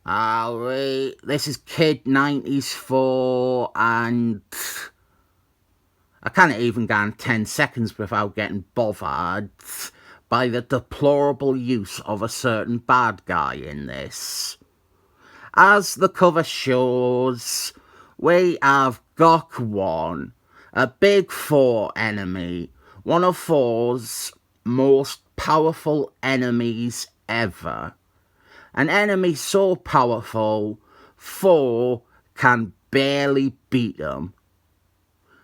Alright, this is Kid 94 and I can't even go on 10 seconds without getting bothered by the deplorable use of a certain bad guy in this. As the cover shows, we have Gok 1, a big Thor enemy, one of Thor's most powerful enemies ever. An enemy so powerful, Thor can barely beat him.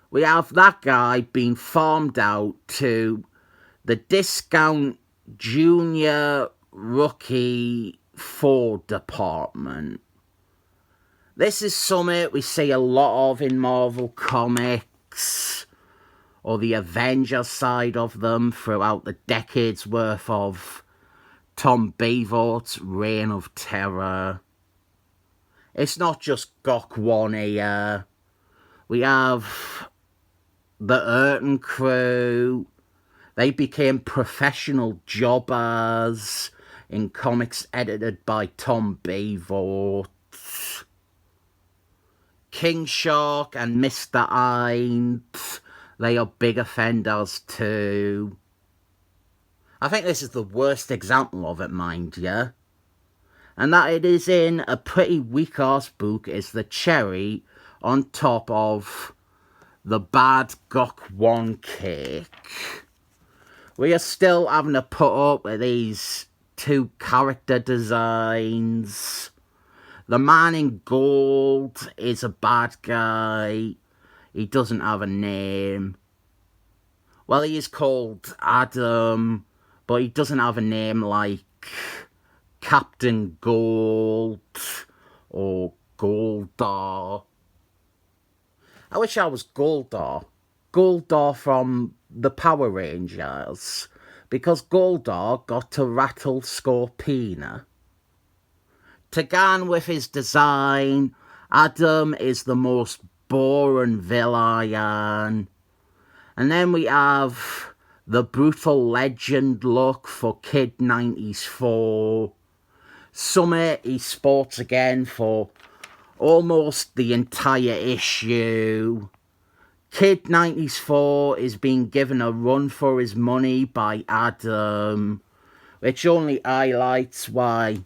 We have that guy being farmed out to the discount junior rookie Thor department. This is something we see a lot of in Marvel Comics, or the Avengers side of them, throughout the decades worth of Tom Brevoort's reign of terror. It's not just Gok 1 here. We have the Urton crew. They became professional jobbers in comics edited by Tom Brevoort. King Shark and Mr. Hind, they are big offenders too. I think this is the worst example of it, mind you. And that it is in a pretty weak-ass book is the cherry on top of the bad Gok 1 cake. We are still having to put up with these two character designs. The man in gold is a bad guy. He doesn't have a name. Well, he is called Adam, but he doesn't have a name like Captain Gold or Goldar. I wish I was Goldar. Goldar from the Power Rangers, because Goldar got to rattle Scorpina. To go on with his design, Adam is the most boring villain. And then we have the brutal legend look for Kid 94. Summit he sports again for almost the entire issue. Kid 94 is being given a run for his money by Adam, which only highlights why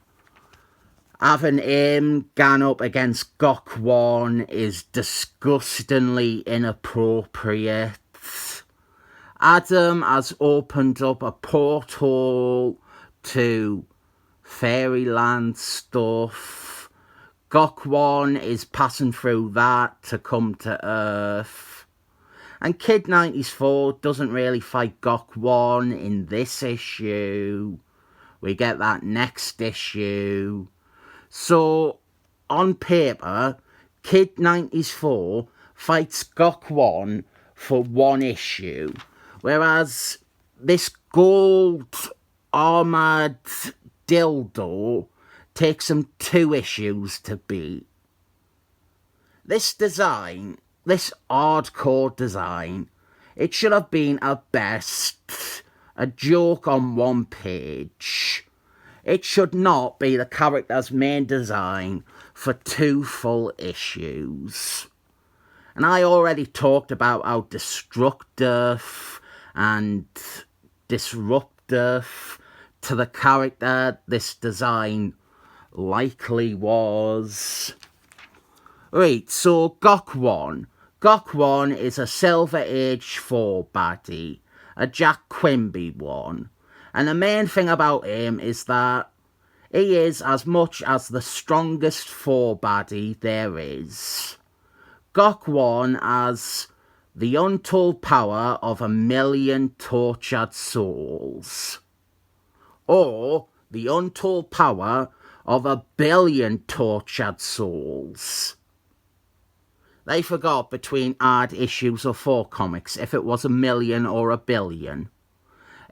having him gone up against Gok 1 is disgustingly inappropriate. Adam has opened up a porthole to fairyland stuff. Gok 1 is passing through that to come to Earth. And Kid 94 doesn't really fight Gok 1 in this issue. We get that next issue. So, on paper, Kid 94 fights Gok 1 for one issue. Whereas this gold armoured dildo takes him 2 issues to beat. This design, this hardcore design, it should have been at best a joke on one page. It should not be the character's main design for 2 full issues. And I already talked about how destructive and disruptive to the character this design likely was. Right, so Gok 1. Gok 1 is a Silver Age 4 baddie, a Jack Quimby one. And the main thing about him is that he is as much as the strongest 4 baddie there is. Gok 1 has the untold power of 1,000,000 tortured souls. Or the untold power of 1,000,000,000 tortured souls. They forgot between odd issues of 4 comics if it was 1,000,000 or 1,000,000,000.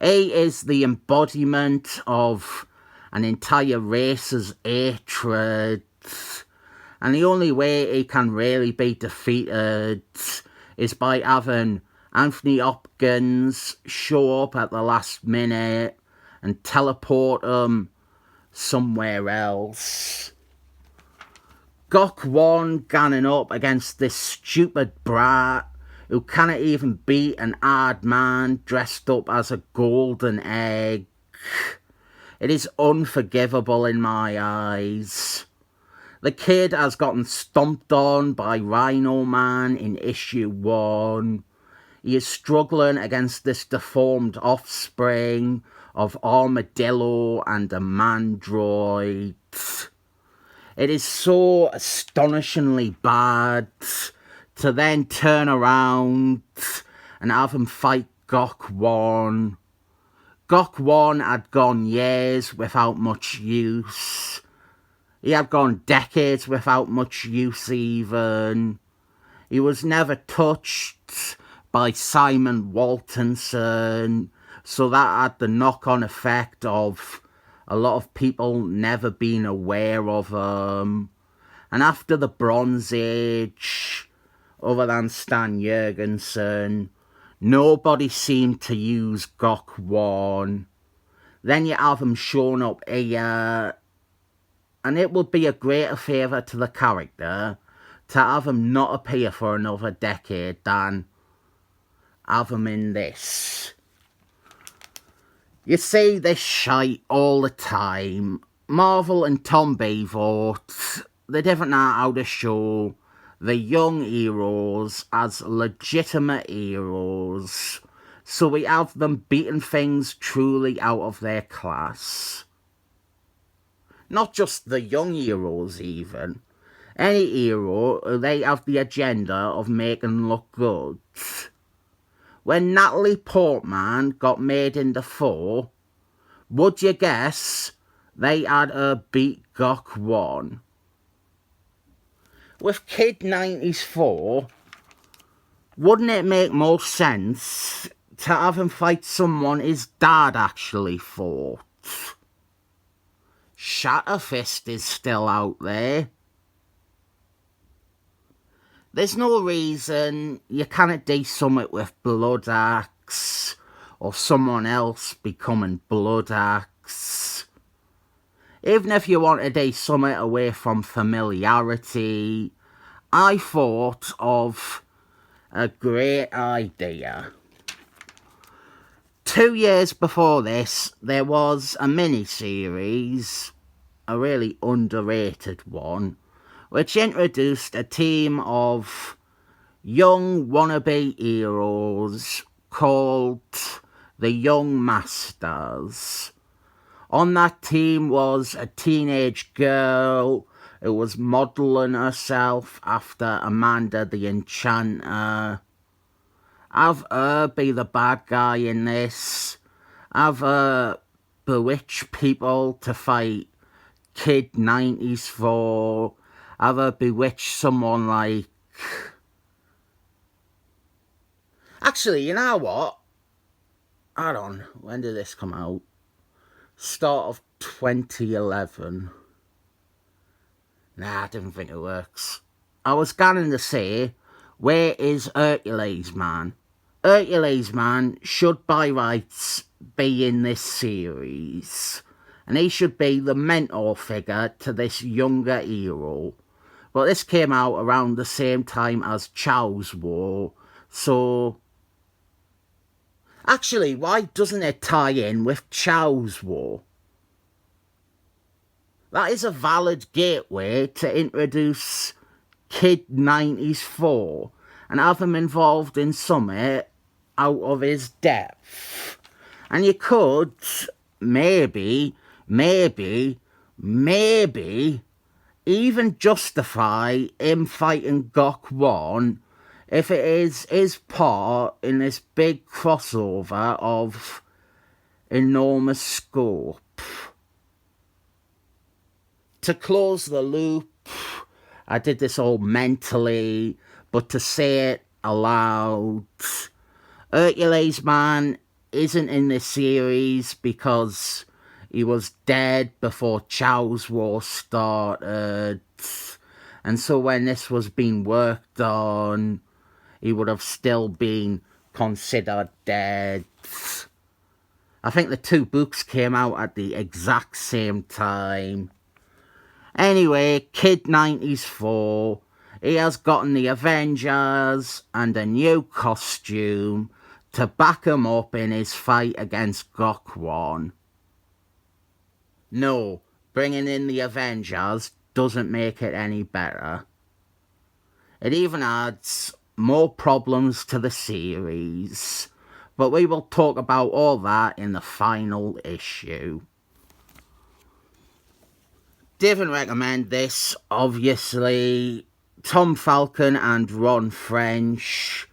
He is the embodiment of an entire race's hatred. And the only way he can really be defeated is by having Anthony Hopkins show up at the last minute and teleport him somewhere else. Gok 1 ganning up against this stupid brat who cannot even beat an hard man dressed up as a golden egg. It is unforgivable in my eyes. The kid has gotten stomped on by Rhino Man in issue 1. He is struggling against this deformed offspring of Armadillo and a Mandroid. It is so astonishingly bad to then turn around and have him fight Gok 1. Gok 1 had gone years without much use. He had gone decades without much use even. He was never touched by Simon Waltonson, so that had the knock-on effect of a lot of people never being aware of him. And after the Bronze Age, other than Stan Jurgensen, nobody seemed to use Gok 1. Then you have him showing up here, and it would be a greater favour to the character to have him not appear for another decade than have him in this. You see this shite all the time. Marvel and Tom Beevort, they didn't know how to show the young heroes as legitimate heroes. So we have them beating things truly out of their class. Not just the young heroes even. Any hero, they have the agenda of making look good. When Natalie Portman got made into Thor, would you guess they had her beat Gok 1? With Kid 94, wouldn't it make more sense to have him fight someone his dad actually fought? Shatterfist is still out there. There's no reason you can't do something with Blood Axe or someone else becoming Blood Axe. Even if you want to do something away from familiarity, I thought of a great idea. 2 years before this, there was a mini-series, a really underrated one, which introduced a team of young wannabe heroes called the Young Masters. On that team was a teenage girl who was modelling herself after Amanda the Enchanter. Have her be the bad guy in this. Have her bewitch people to fight Kid 90s for. Have her bewitch someone like... Actually, you know what? Hold on, when did this come out? Start of 2011. Nah, I didn't think it works. I was going to say, where is Hercules Man? Hercules Man should by rights be in this series. And he should be the mentor figure to this younger hero. But this came out around the same time as Chow's War. So... Actually, why doesn't it tie in with Chow's War? That is a valid gateway to introduce Kid 94 and have him involved in something out of his depth. And you could maybe even justify him fighting Gok 1 if it is his part in this big crossover of enormous scope. To close the loop, I did this all mentally, but to say it aloud, Hercules Man isn't in this series because he was dead before Chow's War started. And so when this was being worked on, he would have still been considered dead. I think the two books came out at the exact same time. Anyway, Kid 94, he has gotten the Avengers and a new costume to back him up in his fight against Gok 1. No, bringing in the Avengers doesn't make it any better. It even adds more problems to the series, but we will talk about all that in the final issue. Didn't recommend this, obviously. Tom Falcon and Ron French,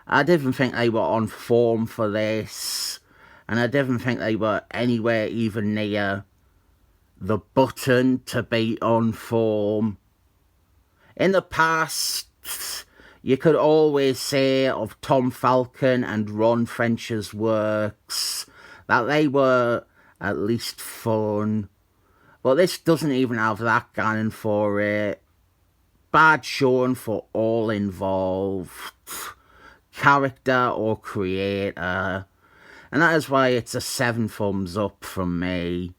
I didn't think they were on form for this, and I didn't think they were anywhere even near the button to be on form. In the past, you could always say of Tom Falcon and Ron French's works that they were at least fun, but this doesn't even have that going for it. Bad showing for all involved, character or creator, and that is why it's a 7 thumbs up from me.